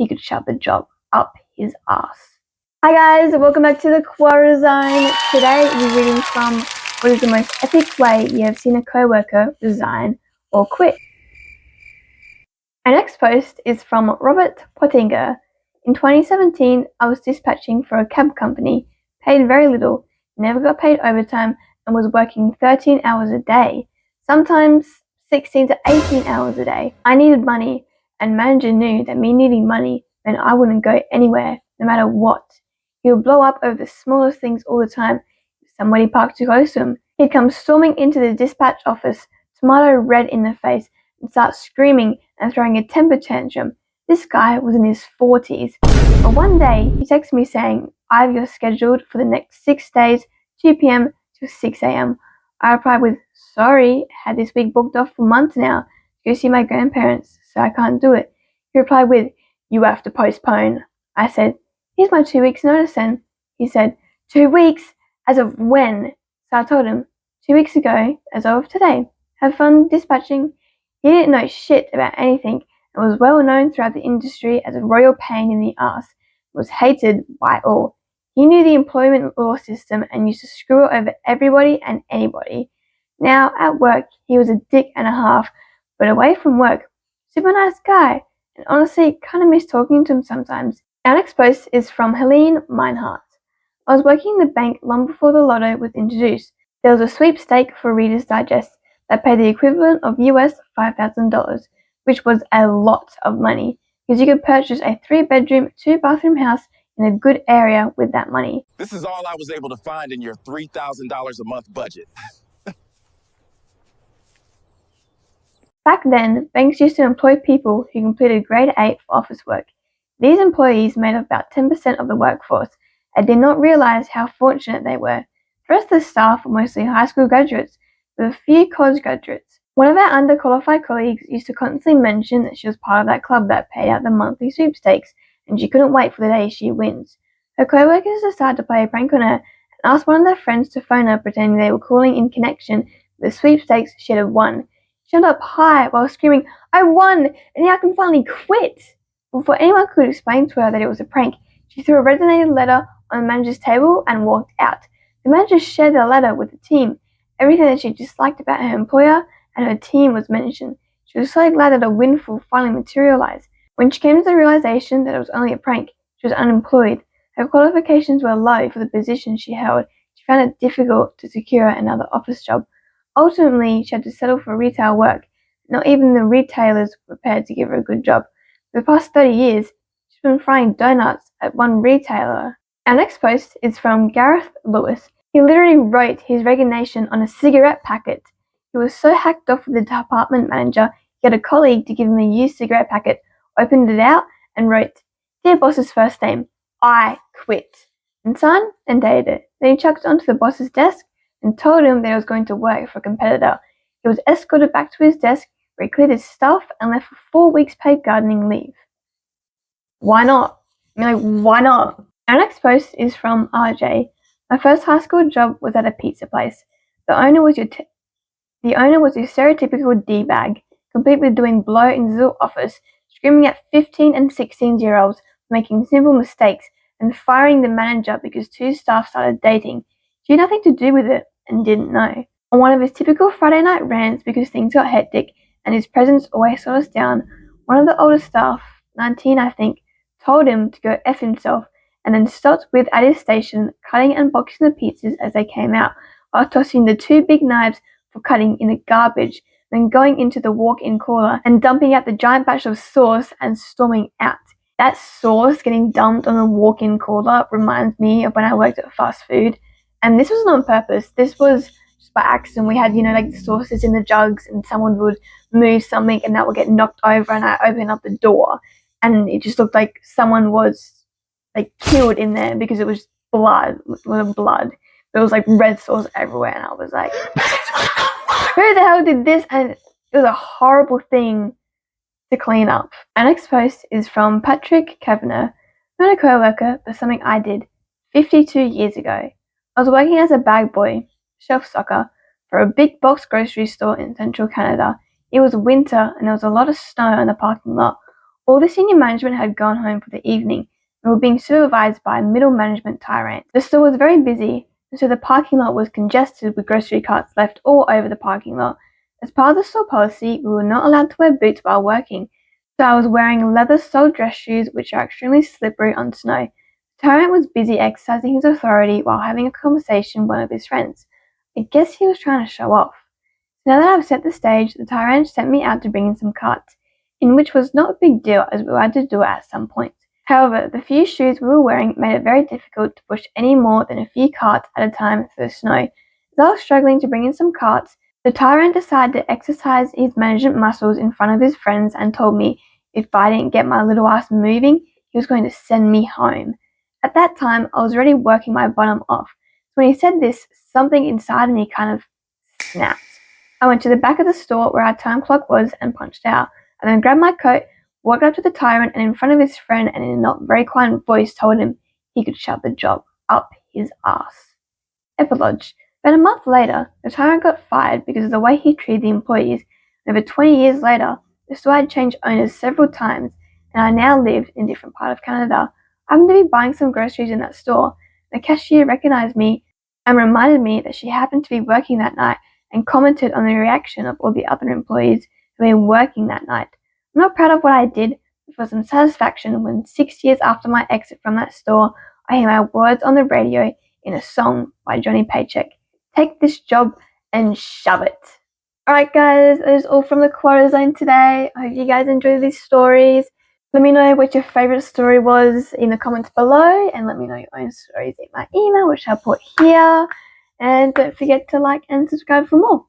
he could shove the job up his ass. Hi guys, welcome back to the Quora resign. Today we're reading from what is the most epic way you have seen a coworker resign or quit. Our next post is from Robert Pottinger. In 2017, I was dispatching for a cab company, paid very little, never got paid overtime, and was working 13 hours a day, sometimes 16 to 18 hours a day. I needed money, and manager knew that me needing money meant I wouldn't go anywhere, no matter what. He would blow up over the smallest things all the time. If somebody parked too close to him, he'd come storming into the dispatch office, tomato red in the face, and start screaming and throwing a temper tantrum. This guy was in his 40s. But one day, he texted me saying, "I have you scheduled for the next 6 days, 2 p.m. to 6 a.m. I replied with, "Sorry, had this week booked off for months now. Go see my grandparents, so I can't do it." He replied with, "You have to postpone." I said, "Here's my 2 weeks notice then." He said, "2 weeks? As of when?" So I told him, 2 weeks ago, as of today. Have fun dispatching. He didn't know shit about anything and was well known throughout the industry as a royal pain in the ass. Was hated by all. He knew the employment law system and used to screw it over everybody and anybody. Now, at work, he was a dick and a half, but away from work, super nice guy, and honestly, kind of miss talking to him sometimes. Our next post is from Helene Meinhardt. I was working in the bank long before the lotto was introduced. There was a sweepstake for Reader's Digest that paid the equivalent of US $5,000, which was a lot of money, because you could purchase a 3-bedroom, 2-bathroom house in a good area with that money. This is all I was able to find in your $3,000 a month budget. Back then, banks used to employ people who completed grade 8 for office work. These employees made up about 10% of the workforce and did not realize how fortunate they were. The rest of the staff were mostly high school graduates, with a few college graduates. One of our underqualified colleagues used to constantly mention that she was part of that club that paid out the monthly sweepstakes, and she couldn't wait for the day she wins. Her co-workers decided to play a prank on her and asked one of their friends to phone her pretending they were calling in connection with the sweepstakes she had won. She jumped up high while screaming, "I won, and now I can finally quit!" Before anyone could explain to her that it was a prank, she threw a resonated letter on the manager's table and walked out. The manager shared the letter with the team. Everything that she disliked about her employer and her team was mentioned. She was so glad that a windfall finally materialized. When she came to the realization that it was only a prank, she was unemployed. Her qualifications were low for the position she held. She found it difficult to secure another office job. Ultimately, she had to settle for retail work. Not even the retailers were prepared to give her a good job. For the past 30 years, she's been frying donuts at one retailer. Our next post is from Gareth Lewis. He literally wrote his resignation on a cigarette packet. He was so hacked off with the department manager, he had a colleague to give him a used cigarette packet, opened it out, and wrote, "Dear boss's first name, I quit," and signed and dated it. Then he chucked it onto the boss's desk and told him that he was going to work for a competitor. He was escorted back to his desk, where he cleared his stuff and left for 4 weeks paid gardening leave. Why not? Why not? Our next post is from RJ. My first high school job was at a pizza place. The owner was your stereotypical D-bag, complete with doing blow in his little office, screaming at 15 and 16-year-olds for making simple mistakes, and firing the manager because 2 staff started dating. She had nothing to do with it and didn't know. On one of his typical Friday night rants because things got hectic and his presence always slowed us down, one of the older staff, 19 I think, told him to go F himself, and then stopped at his station, cutting and boxing the pizzas as they came out, while tossing the 2 big knives for cutting in the garbage, then going into the walk-in cooler and dumping out the giant batch of sauce and storming out. That sauce getting dumped on the walk-in cooler reminds me of when I worked at fast food, and this wasn't on purpose. This was just by accident. We had, the sauces in the jugs, and someone would move something and that would get knocked over, and I opened up the door, and it just looked like someone was killed in there because it was blood. There was red sauce everywhere, and I was like, who the hell did this? And it was a horrible thing to clean up. Our next post is from Patrick Kavanagh. Not a co-worker, but something I did 52 years ago. I was working as a bag boy, shelf stocker, for a big box grocery store in central Canada. It was winter and there was a lot of snow in the parking lot. All the senior management had gone home for the evening and were being supervised by middle management tyrants. The store was very busy, and so the parking lot was congested with grocery carts left all over the parking lot. As part of the store policy, we were not allowed to wear boots while working, so I was wearing leather-soled dress shoes which are extremely slippery on snow. The tyrant was busy exercising his authority while having a conversation with one of his friends. I guess he was trying to show off. So now that I've set the stage, the tyrant sent me out to bring in some carts, in which was not a big deal as we had to do it at some point. However, the few shoes we were wearing made it very difficult to push any more than a few carts at a time through the snow. As I was struggling to bring in some carts, the tyrant decided to exercise his management muscles in front of his friends and told me if I didn't get my little ass moving, he was going to send me home. At that time, I was already working my bottom off. So when he said this, something inside of me kind of snapped. I went to the back of the store where our time clock was and punched out. I then grabbed my coat, walked up to the tyrant, and in front of his friend and in a not very kind voice told him he could shove the job up his ass. Epilogue. About a month later, the tyrant got fired because of the way he treated the employees, and over 20 years later, the store had changed owners several times, and I now lived in a different part of Canada. I happened to be buying some groceries in that store. The cashier recognized me and reminded me that she happened to be working that night and commented on the reaction of all the other employees who had been working that night. I'm not proud of what I did, but for some satisfaction when 6 years after my exit from that store, I hear my words on the radio in a song by Johnny Paycheck. Take this job and shove it. Alright guys, that is all from the Quora Zone today. I hope you guys enjoyed these stories. Let me know what your favourite story was in the comments below, and let me know your own stories in my email, which I'll put here. And don't forget to like and subscribe for more.